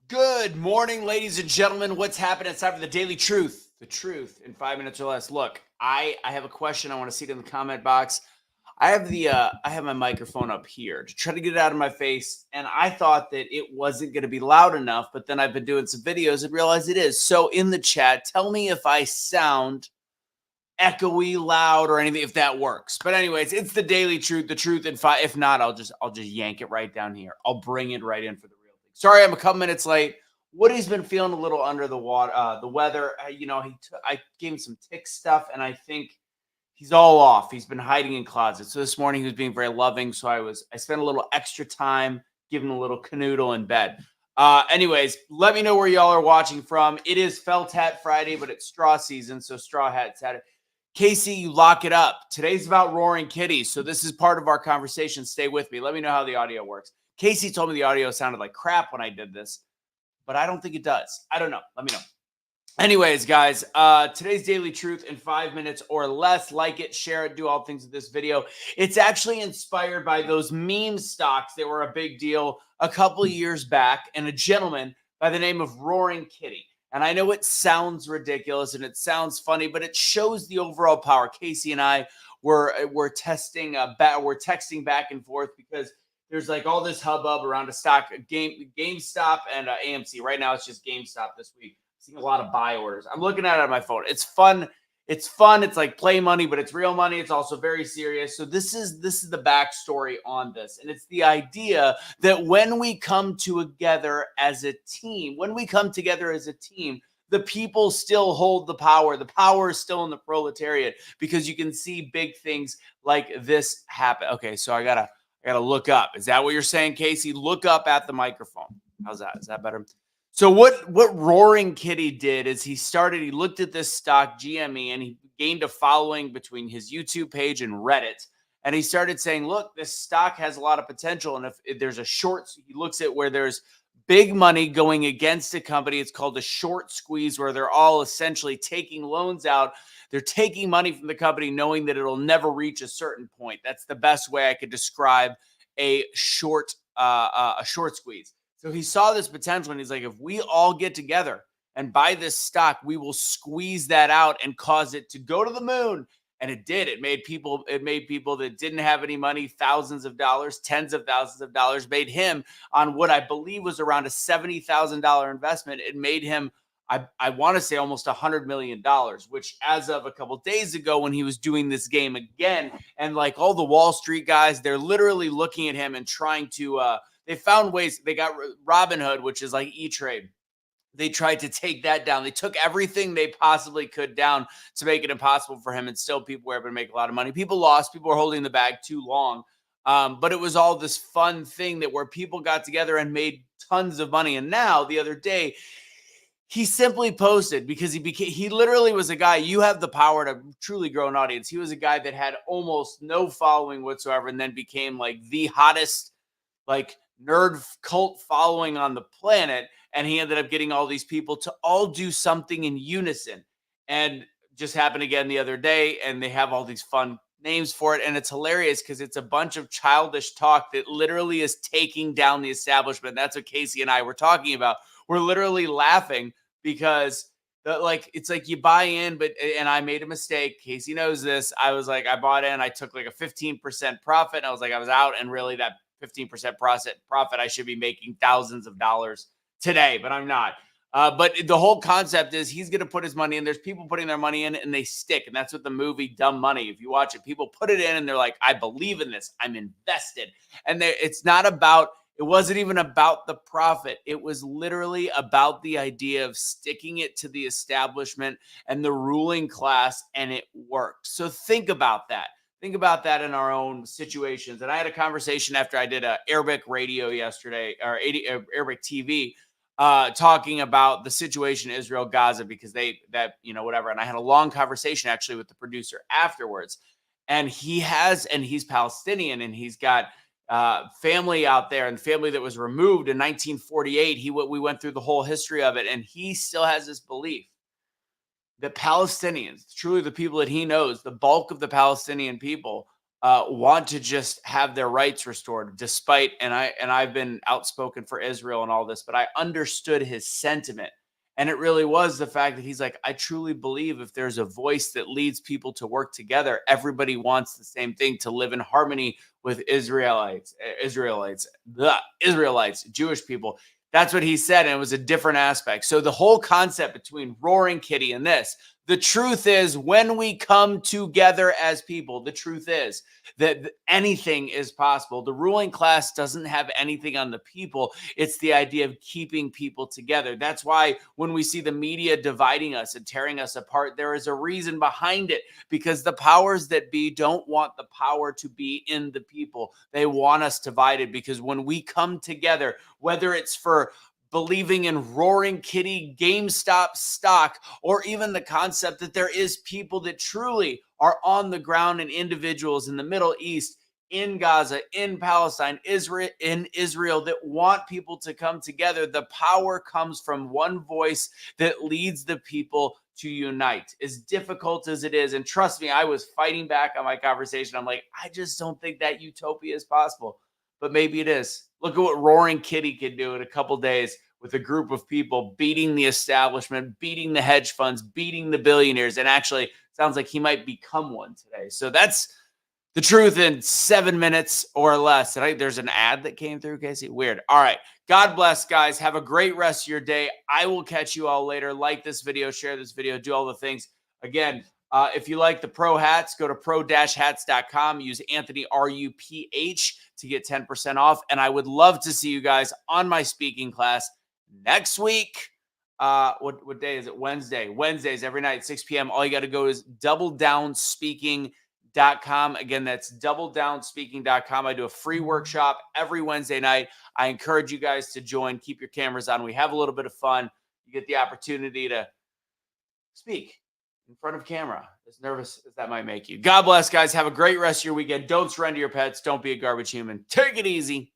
Good morning, ladies and gentlemen. What's happening? It's time for the Daily Truth. The truth in 5 minutes or less. Look, I have a question. I want to see it in the comment box. I have my microphone up here to try to get it out of my face, and I thought that it wasn't going to be loud enough, but then I've been doing some videos and realized it is. So in the chat, tell me if I sound echoey, loud, or anything, if that works. But anyways, it's the Daily Truth. The truth in five. If not, I'll just yank it right down here. I'll bring it right in for the real thing. Sorry, I'm a couple minutes late. Woody's been feeling a little under the water, the weather. I gave him some tick stuff, and I think he's all off. He's been hiding in closets. So this morning he was being very loving. So I spent a little extra time giving him a little canoodle in bed. Anyways, let me know where y'all are watching from. It is Felt Hat Friday, but it's straw season, so straw hats had it. Casey, you lock it up. Today's about roaring kitties, so this is part of our conversation. Stay with me. Let me know how the audio works. Casey told me the audio sounded like crap when I did this, but I don't think it does. I don't know. Let me know. Anyways, guys, today's Daily Truth in 5 minutes or less. Like it, share it, do all things with this video. It's actually inspired by those meme stocks that were a big deal a couple years back, and a gentleman by the name of Roaring Kitty. And I know it sounds ridiculous and it sounds funny, but it shows the overall power. Casey and I were texting back and forth because there's like all this hubbub around a stock, GameStop and AMC. Right now, it's just GameStop this week. Seeing a lot of buy orders. I'm looking at it on my phone. It's fun. It's fun. It's like play money, but it's real money. It's also very serious. So this is the backstory on this. And it's the idea that when we come together as a team, the people still hold the power. The power is still in the proletariat because you can see big things like this happen. Okay, so I gotta look up. Is that what you're saying, Casey? Look up at the microphone. How's that? Is that better? So what Roaring Kitty did is he looked at this stock GME, and he gained a following between his YouTube page and Reddit. And he started saying, look, this stock has a lot of potential. And if there's a short, he looks at where there's big money going against a company. It's called a short squeeze, where they're all essentially taking loans out. They're taking money from the company knowing that it'll never reach a certain point. That's the best way I could describe a short squeeze. So he saw this potential, and he's like, if we all get together and buy this stock, we will squeeze that out and cause it to go to the moon. And it did. It made people that didn't have any money thousands of dollars, tens of thousands of dollars. Made him, on what I believe was around a $70,000 investment, it made him, I want to say, almost $100 million, which as of a couple days ago, when he was doing this game again, and like all the Wall Street guys, they're literally looking at him and trying to they found ways. They got Robinhood, which is like E-Trade. They tried to take that down. They took everything they possibly could down to make it impossible for him. And still people were able to make a lot of money. People lost. People were holding the bag too long. But it was all this fun thing where people got together and made tons of money. And now, the other day, he simply posted, because he literally was a guy, you have the power to truly grow an audience. He was a guy that had almost no following whatsoever, and then became like the hottest, like, nerd cult following on the planet. And he ended up getting all these people to all do something in unison. And just happened again the other day, and they have all these fun names for it. And it's hilarious because it's a bunch of childish talk that literally is taking down the establishment. That's what Casey and I were talking about. We're literally laughing because it's like you buy in, and I made a mistake. Casey knows this. I was like, I bought in, I took like a 15% profit, and I was like, I was out, and really that 15% profit, I should be making thousands of dollars today, but I'm not. But the whole concept is he's going to put his money in. There's people putting their money in, and they stick. And that's what the movie Dumb Money, if you watch it, people put it in and they're like, I believe in this. I'm invested. And it wasn't even about the profit. It was literally about the idea of sticking it to the establishment and the ruling class, and it worked. So think about that. Think about that in our own situations. And I had a conversation after I did Arabic radio yesterday, or Arabic TV, talking about the situation in Israel, Gaza, because whatever. And I had a long conversation actually with the producer afterwards. And he's Palestinian, and he's got family out there, and family that was removed in 1948. We went through the whole history of it, and he still has this belief that Palestinians, truly the people that he knows, the bulk of the Palestinian people, want to just have their rights restored, despite, and I've been outspoken for Israel and all this, but I understood his sentiment. And it really was the fact that he's like, I truly believe if there's a voice that leads people to work together, everybody wants the same thing, to live in harmony with Israelites, Jewish people. That's what he said. And it was a different aspect. So the whole concept between Roaring Kitty and this, the truth is, when we come together as people, the truth is that anything is possible. The ruling class doesn't have anything on the people. It's the idea of keeping people together. That's why when we see the media dividing us and tearing us apart, there is a reason behind it, because the powers that be don't want the power to be in the people. They want us divided, because when we come together, whether it's for believing in Roaring Kitty, GameStop stock, or even the concept that there is people that truly are on the ground and individuals in the Middle East, in Gaza, in Palestine, Israel that want people to come together. The power comes from one voice that leads the people to unite, as difficult as it is. And trust me, I was fighting back on my conversation. I'm like, I just don't think that utopia is possible, but maybe it is. Look at what Roaring Kitty can do in a couple days with a group of people beating the establishment, beating the hedge funds, beating the billionaires. And actually, sounds like he might become one today. So that's the truth in 7 minutes or less. There's an ad that came through, Casey. Weird. All right. God bless, guys. Have a great rest of your day. I will catch you all later. Like this video, share this video, do all the things. Again, if you like the pro hats, go to pro-hats.com. Use Anthony RUPH to get 10% off. And I would love to see you guys on my speaking class next week. What day is it? Wednesday. Wednesdays every night, 6 p.m. All you got to go is doubledownspeaking.com. Again, that's doubledownspeaking.com. I do a free workshop every Wednesday night. I encourage you guys to join. Keep your cameras on. We have a little bit of fun. You get the opportunity to speak in front of camera, as nervous as that might make you. God bless, guys. Have a great rest of your weekend. Don't surrender your pets. Don't be a garbage human. Take it easy.